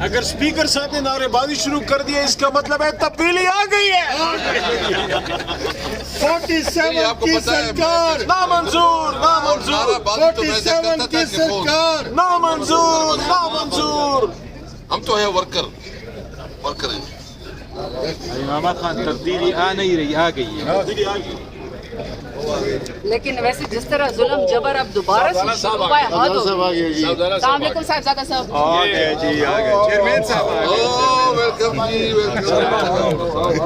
اگر اسپیکر صاحب نے نعرے بازی شروع کر دیا اس کا مطلب ہے تبدیلی آ گئی ہے. 47 کی سرکار نامنظور نامنظور 47 کی سرکار نامنظور نامنظور. ہم تو ہے ورکر ہیں. امامت خان تبدیلی آ نہیں رہی، آ گئی ہے. لیکن ویسے جس طرح ظلم جبر اب دوبارہ سے شروع ہوا ہے، السلام علیکم صاحبزادہ صاحب. چیئرمین صاحب ویلکم جی ویلکم.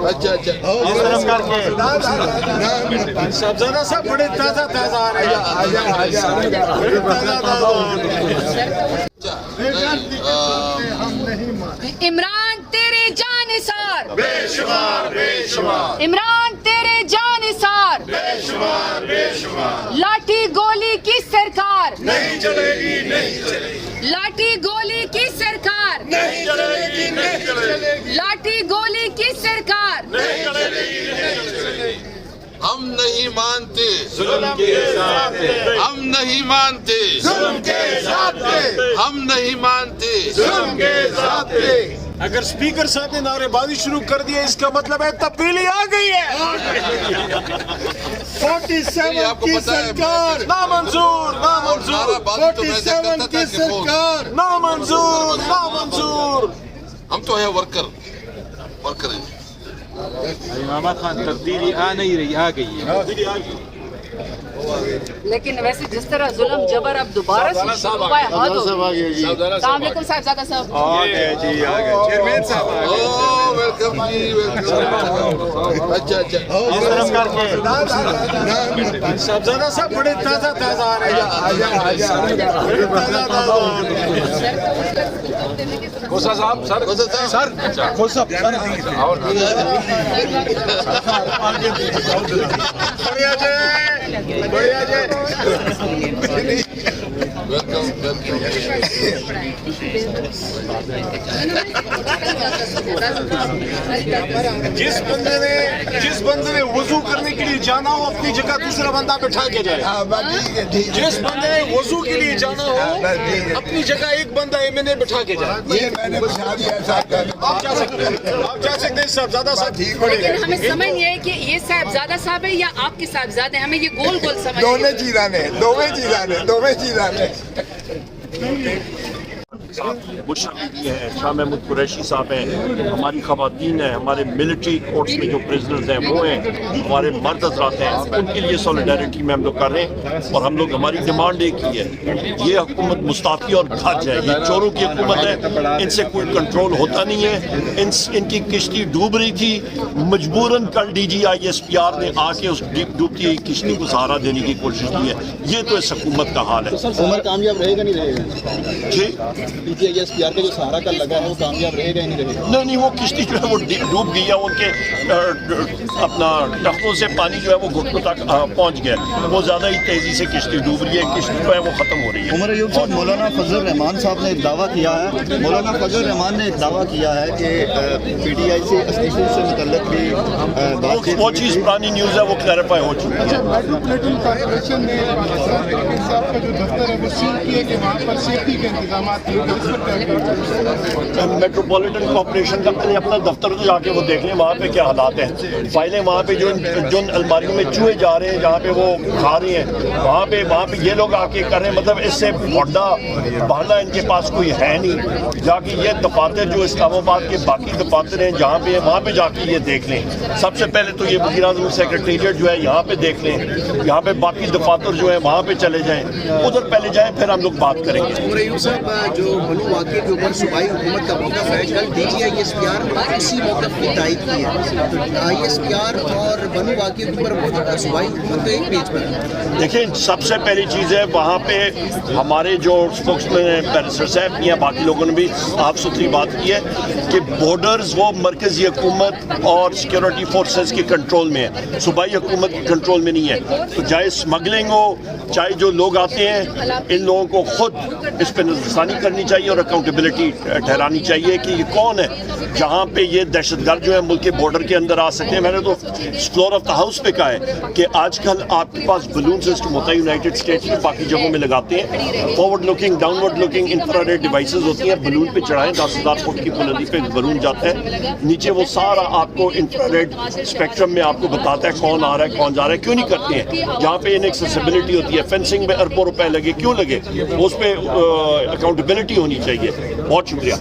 اچھا صاحبزادہ صاحب بڑے تازہ تازہ آ رہے ہیں. بڑے تازہ تازہ آ رہے ہیں. عمران تیرے جانثار بے شمار بے شمار عمران تیرے جانثار بے شمار بے شمار. لاٹھی گولی کی سرکار نہیں چلے گی نہیں چلے گی لاٹھی گولی کی سرکار نہیں چلے گی نہیں چلے گی لاٹھی گولی کی سرکار نہیں چلے گی نہیں چلے گی. ہم نہیں مانتے ظلم کے ساتھ ہم نہیں مانتے ظلم کے ساتھ ہم نہیں مانتے. ظلم کے ساتھ. اگر اسپیکر صاحب نے نعرے بازی شروع کر دیا اس کا مطلب ہے تبدیلی آ گئی ہے. 47 کی سرکار نامنظور نامنظور 47 کی سرکار نامنظور نامنظور. ہم تو ہے ورکر ہیں. امامت خان تبدیلی آ نہیں رہی، آ گئی ہے. لیکن ویسے جس طرح ظلم جبر اب دوبارہ سے شروع ہوا ہے، السلام علیکم صاحبزادہ صاحب. چیئرمین صاحب ویلکم جی ویلکم. اچھا صاحبزادہ صاحب بڑے تازہ تازہ آ رہے ہیں. بڑے تازہ تازہ آ رہے ہیں. کوسا صاحب سر بڑھیا جائے بڑھیا جائے. ویلکم. جس بندے نے وضو کرنے کے لیے جانا ہو اپنی جگہ دوسرا بندہ بٹھا کے جائے. جس بندے نے وضو کے لیے جانا ہو اپنی جگہ ایک بندہ ایمنے بٹھا کے جائے. آپ جا سکتے ہیں صاحبزادہ صاحب. لیکن ہمیں سمجھ نہیں ہے کہ یہ صاحبزادہ صاحب ہے یا آپ کے صاحبزادے ہیں. ہمیں یہ گول گول سمجھ دونوں چیزانے مشرف بھی ہیں، شاہ محمود قریشی صاحب ہیں، ہماری خواتین ہیں، ہمارے ملٹری کورٹس میں جو پرزنرز ہیں وہ ہیں، ہمارے مرد حضرات ہیں. ان کے لیے سولیڈیرٹی میں ہم لوگ کر رہے ہیں. اور ہم لوگ ہماری ڈیمانڈ ایک ہی ہے، یہ حکومت مستعفی اور گھج ہے. یہ چوروں کی حکومت ہے، ان سے کوئی کنٹرول ہوتا نہیں ہے. ان کی کشتی ڈوب رہی تھی، مجبوراً کل DGI/SPR نے آ کے اس ڈوبتی ہوئی کشتی کو سہارا دینے کی کوشش کی ہے. یہ تو اس حکومت کا حال ہے. عمر کامیاب رہے گا نہیں رہے گا؟ جی DGI/SPR کا جو سہارا کل لگا ہے وہ کامیاب رہے گا ہی نہیں رہے گا؟ نہیں وہ کشتی جو ہے وہ ڈوب گئی ہے. ان کے اپنا ٹخنوں سے پانی جو ہے وہ گھٹنوں تک پہنچ گیا. وہ زیادہ ہی تیزی سے کشتی ڈوب رہی ہے. کشتی جو ہے وہ ختم ہو رہی ہے. عمر ایوب صاحب، مولانا فضل الرحمان صاحب نے ایک دعویٰ کیا ہے، مولانا فضل الرحمان نے ایک دعویٰ کیا ہے کہ PTI سے استعفے سے متعلق بھی بات وہ چیز پرانی نیوز ہے، وہ کلیریفائی ہو چکی ہے. میٹروپولیٹن کارپوریشن نے صاحب کا جو دفتر ہے وہ سیل کیا کہ وہاں پر سیفٹی کے انتظامات کیے گئے. میٹروپولیٹن کارپوریشن کا پہلے اپنا دفتر تو جا کے وہ دیکھ لیں وہاں پہ کیا حالات ہیں. فائلیں وہاں پہ جو الماریوں میں چوہے جا رہے ہیں جہاں پہ وہ کھا رہے ہیں وہاں پہ یہ لوگ آ کے کر رہے ہیں. مطلب اس سے بہانا ان کے پاس کوئی ہے نہیں. جا کے یہ دفاتر جو اسلام آباد کے باقی دفاتر ہیں جہاں پہ وہاں پہ جا کے یہ دیکھ لیں. سب سے پہلے تو یہ وزیر اعظم سیکرٹریٹ جو ہے یہاں پہ دیکھ لیں. یہاں پہ باقی دفاتر جو ہیں وہاں پہ چلے جائیں، ادھر پہلے جائیں پھر ہم لوگ بات کریں گے. عمر ایوب صاحب، جو بنو واقعے کے اوپر صوبائی حکومت کا موقف ہے، کل DGI/SPR نے اسی موقف کی تائید کی ہے. ISPR اور بنو واقعے کے اوپر صوبائی حکومت تو ایک پیج پر ہے. دیکھیں سب سے پہلی چیز ہے وہاں پہ ہمارے جو اسپوکس مین ہیں بیرسٹر صاحب کی ہیں، باقی لوگوں نے بھی صاف ستھری بات کی ہے کہ بارڈرز وہ مرکزی حکومت اور سیکورٹی فورسز کے کنٹرول میں ہے، صوبائی حکومت کے کنٹرول میں نہیں ہے. تو چاہے اسمگلنگ ہو، چاہے جو لوگ آتے ہیں ان لوگوں کو خود اس پہ نظرثانی کرنی چاہیے اور اکاؤنٹیبلٹی ٹھہرانی چاہیے کہ یہ کون ہے جہاں پہ یہ دہشت گرد جو ہے ملک کے بارڈر کے اندر آ سکتے ہیں. میں نے تو فلور آف دا ہاؤس پہ کہا ہے کہ آج کل آپ کے پاس بلون سسٹم ہوتا ہے یونائٹڈ اسٹیٹس میں, باقی جگہوں میں لگاتے ہیں, forward looking down word looking infrared devices ہوتی ہیں, بلون پہ چڑھائیں 10,000 فٹ کی بلندی پہ بلون جاتا ہے, نیچے وہ سارا آپ کو انفراریڈ اسپیکٹرم میں آپ کو بتاتا ہے کون آ رہا ہے کون جا رہا ہے. کیوں نہیں کرتے ہیں جہاں پہ انیکسیسیبلٹی ہوتی ہے, فینسنگ میں اربوں روپے لگے کیوں لگے, اس پہ اکاؤنٹیبلٹی ہونی چاہیے. بہت شکریہ.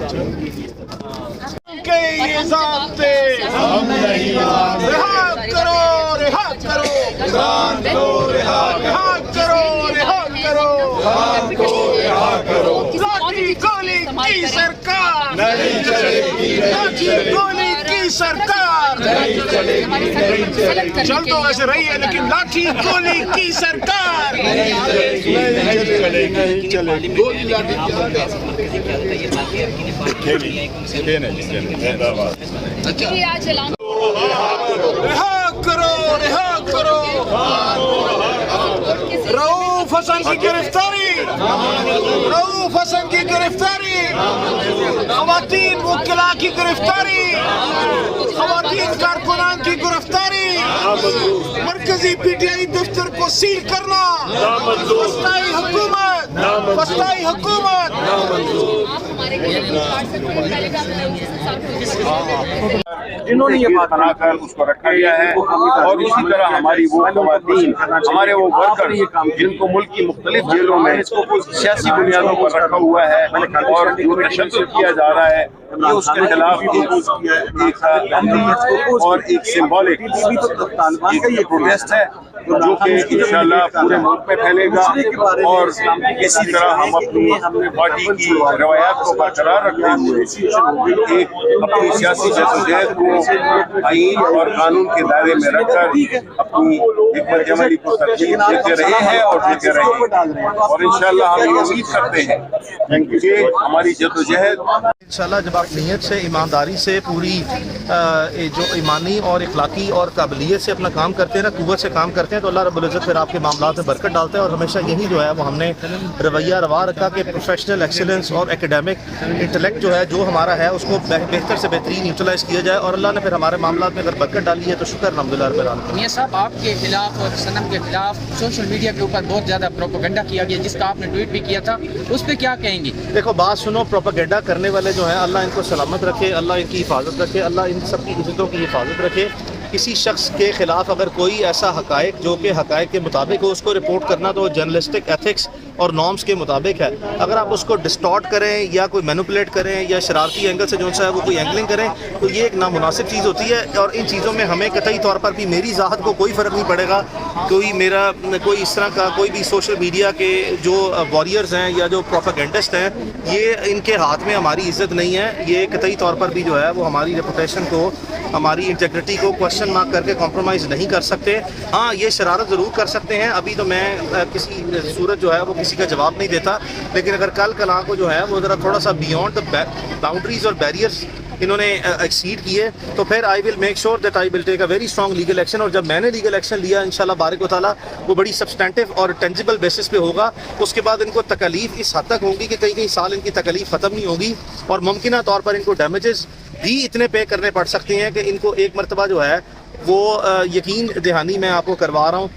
لاٹھی گولی کی سرکار نہیں چلے گی, لاٹھی گولی کی سرکار چل تو ایسے رہی ہے لیکن لاٹھی گولی کی سرکار نہیں چلے گی. رہا کرو رہا کرو رؤوف حسن کی گرفتاری, رؤوف حسن کی گرفتاری, خواتین وکلاء کی گرفتاری, خواتین کارکنان کی گرفتاری, مرکزی پی ٹی آئی دفتر کو سیل کرنا, وسطائی حکومت, وسطائی حکومت. جنہوں نے یہ بات بنا کر اس کو رکھا گیا ہے, اور اسی طرح ہماری وہ خواتین, ہمارے وہ ورکر جن کو ملک کی مختلف جیلوں میں سیاسی بنیادوں پر رکھا ہوا ہے اور جو تشدد کیا جا رہا ہے, یہ اس کے خلاف ایک اور ایک سمبولک ایک پروٹیسٹ ہے جو کہ انشاءاللہ پورے ملک میں پھیلے گا. اور اسی طرح ہم اپنی پارٹی کی روایات کو برقرار رکھتے ہوئے ایک اپنی سیاسی جدوجہد کو آئین اور قانون کے دائرے میں رکھ کر اپنی حکمت عملی کو ترتیب دیتے رہے ہیں اور دیتے رہے ہیں. اور انشاءاللہ ہم یہ امید کرتے ہیں کہ ہماری جدوجہد انشاءاللہ جب آپ نیت سے, ایمانداری سے, پوری جو ایمانی اور اخلاقی اور قابلیت سے اپنا کام کرتے ہیں نا, قوت سے کام کرتے ہیں, تو اللہ رب العزت پھر آپ کے معاملات میں برکت ڈالتا ہے. اور ہمیشہ یہی جو ہے وہ ہم نے رویہ روا رکھا کہ پروفیشنل ایکسیلنس اور اکیڈیمک انٹلیکٹ جو ہے جو ہمارا ہے اس کو بہتر سے بہترین یوٹیلائز کیا جائے, اور اللہ نے پھر ہمارے معاملات میں اگر برکت ڈالی ہے تو شکر الحمدللہ رب العالمین. میاں صاحب, آپ کے خلاف اور صنم کے خلاف سوشل میڈیا کے اوپر بہت زیادہ پروپیگنڈا کیا گیا, جس کا آپ نے ٹویٹ بھی کیا تھا, اس پہ کیا کہیں گے؟ دیکھو بات سنو, پروپیگنڈا کرنے والے جو ہیں اللہ ان کو سلامت رکھے, اللہ ان کی حفاظت رکھے, اللہ ان سب کی عزتوں کی حفاظت رکھے. کسی شخص کے خلاف اگر کوئی ایسا حقائق جو کہ حقائق کے مطابق ہو اس کو رپورٹ کرنا تو جرنلسٹک ایتھکس اور نارمس کے مطابق ہے. اگر آپ اس کو ڈسٹارٹ کریں یا کوئی مینوپولیٹ کریں یا شرارتی اینگل سے جو ہے وہ کوئی اینگلنگ کریں تو یہ ایک نامناسب چیز ہوتی ہے. اور ان چیزوں میں ہمیں قطعی طور پر بھی میری ذات کو کوئی فرق نہیں پڑے گا, کوئی اس طرح کا کوئی بھی سوشل میڈیا کے جو واریئرز ہیں یا جو پروپیگنڈسٹ ہیں, یہ ان کے ہاتھ میں ہماری عزت نہیں ہے. یہ قطعی طور پر بھی جو ہے وہ ہماری ریپوٹیشن کو, ہماری انٹیگریٹی کو کوشچن مارک کر کے کمپرومائز نہیں کر سکتے. ہاں یہ شرارت ضرور کر سکتے ہیں. ابھی تو میں کسی صورت جو ہے وہ کسی کا جواب نہیں دیتا, لیکن اگر کل کلاں کو جو ہے وہ ذرا تھوڑا سا بیونڈ دا باؤنڈریز اور بیریئرز انہوں نے ایکسیڈ کیے تو پھر I will make sure that I will take a very strong legal action. اور جب میں نے لیگل ایکشن لیا انشاءاللہ بارک و تعالیٰ وہ بڑی سبسٹینٹیو اور ٹینجیبل بیسس پہ ہوگا. اس کے بعد ان کو تکلیف اس حد تک ہوگی کہ کئی سال ان کی تکلیف ختم نہیں ہوگی, اور ممکنہ طور پر ان کو ڈیمیجز بھی اتنے پے کرنے پڑ سکتے ہیں کہ ان کو ایک مرتبہ جو ہے وہ یقین دہانی میں آپ کو کروا رہا ہوں